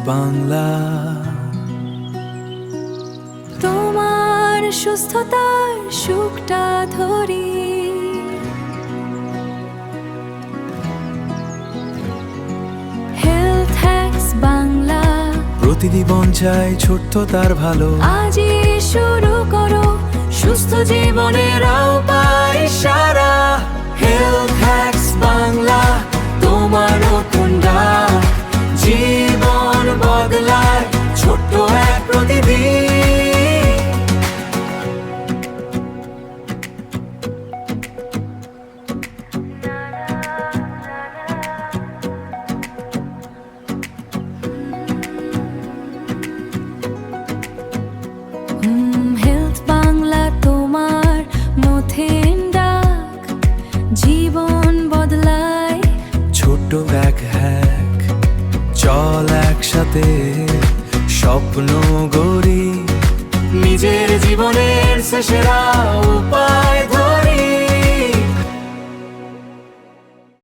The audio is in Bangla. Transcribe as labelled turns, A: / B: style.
A: বাংলা।
B: তোমার সুস্থতার সুখটা ধরি, হেলথ হ্যাক্স বাংলা।
A: প্রতিদিন চাই ছোট্ট তার ভালো,
B: আজই শুরু করো সুস্থ জীবনের উপায় সারা।
A: হেলথ হ্যাক্স বাংলা তোমার নতুন ডাক, জীবন বদলায় ছোট্ট এক প্রতিদিন।
B: হেলথ বাংলা তোমার মথেন ডাক, জীবন বদলায়
A: ছোট্ট এক হ্যাক, চল একসাথে স্বপ্ন গড়ি, নিজের জীবনের সেরা উপায়